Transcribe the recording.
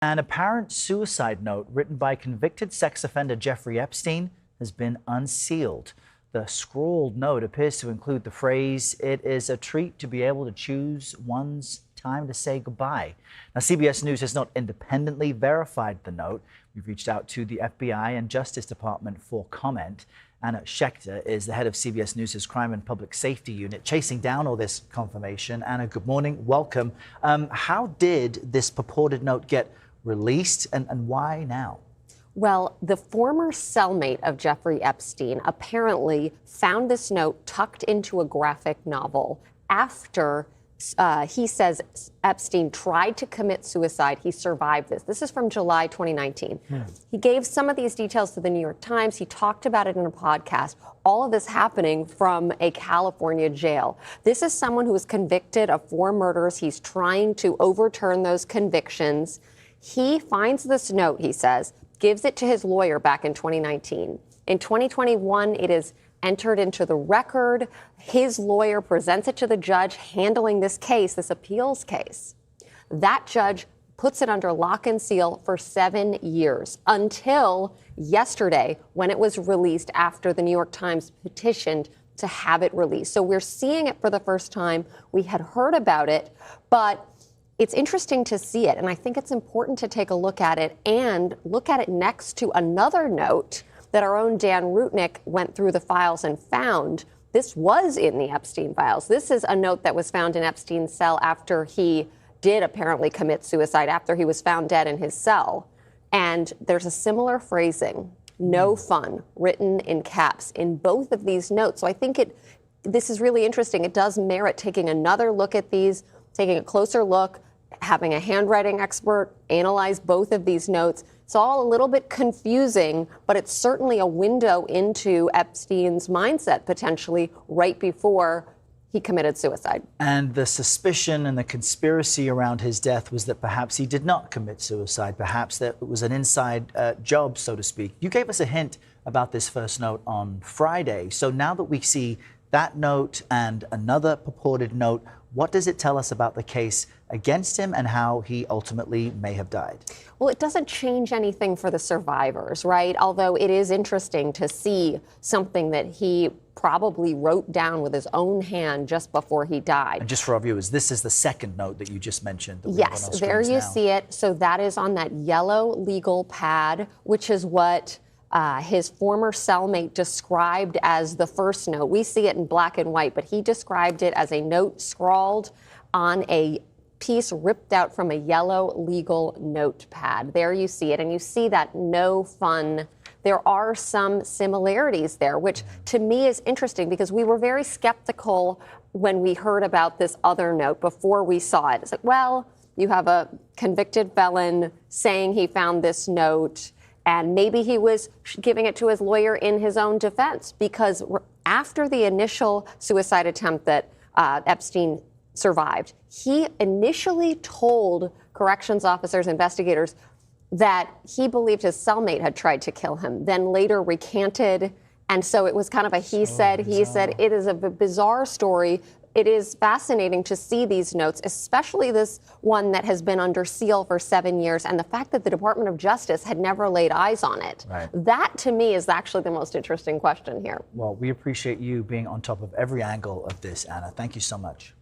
An apparent suicide note written by convicted sex offender Jeffrey Epstein has been unsealed. The scrawled note appears to include the phrase, "It is a treat to be able to choose one's time to say goodbye." Now, CBS News has not independently verified the note. We've reached out to the FBI and Justice Department for comment. Anna Schecter is the head of CBS News' Crime and Public Safety Unit, chasing down all this confirmation. Anna, good morning. Welcome. How did this purported note get released, and why now? Well, the former cellmate of Jeffrey Epstein apparently found this note tucked into a graphic novel after he says Epstein tried to commit suicide. He survived this. This is from July 2019. He gave some of these details to the New York Times. He talked about it in a podcast. All of this happening from a California jail. This is someone who was convicted of 4 murders. He's trying to overturn those convictions. He finds this note, he says, gives it to his lawyer back in 2019. In 2021, it is entered into the record. His lawyer presents it to the judge handling this case, this appeals case. That judge puts it under lock and seal for 7 years until yesterday when it was released after the New York Times petitioned to have it released. So we're seeing it for the first time. We had heard about it, but it's interesting to see it, and I think it's important to take a look at it and look at it next to another note that our own Dan Rutnick went through the files and found. This was in the Epstein files. This is a note that was found in Epstein's cell after he did apparently commit suicide, after he was found dead in his cell. And there's a similar phrasing, "no fun," written in caps in both of these notes. So I think this is really interesting. It does merit taking another look at these, taking a closer look, having a handwriting expert analyze both of these notes. It's all a little bit confusing, but it's certainly a window into Epstein's mindset potentially right before he committed suicide. And the suspicion and the conspiracy around his death was that perhaps he did not commit suicide, perhaps that it was an inside job, so to speak. You gave us a hint about this first note on Friday. So now that we see that note and another purported note, what does it tell us about the case against him and how he ultimately may have died? Well, it doesn't change anything for the survivors, right? Although it is interesting to see something that he probably wrote down with his own hand just before he died. And just for our viewers, this is the second note that you just mentioned. Yes, there you see it. So that is on that yellow legal pad, which is what his former cellmate described as the first note. We see it in black and white, but he described it as a note scrawled on a piece ripped out from a yellow legal notepad. There you see it, and you see that "no fun." There are some similarities there, which to me is interesting because we were very skeptical when we heard about this other note before we saw it. It's like, well, you have a convicted felon saying he found this note, and maybe he was giving it to his lawyer in his own defense, because after the initial suicide attempt that Epstein survived, he initially told corrections officers, investigators, that he believed his cellmate had tried to kill him, then later recanted. And so it was kind of a he said. It is a bizarre story. It is fascinating to see these notes, especially this one that has been under seal for 7 years, and the fact that the Department of Justice had never laid eyes on it. Right. That, to me, is actually the most interesting question here. Well, we appreciate you being on top of every angle of this, Anna. Thank you so much.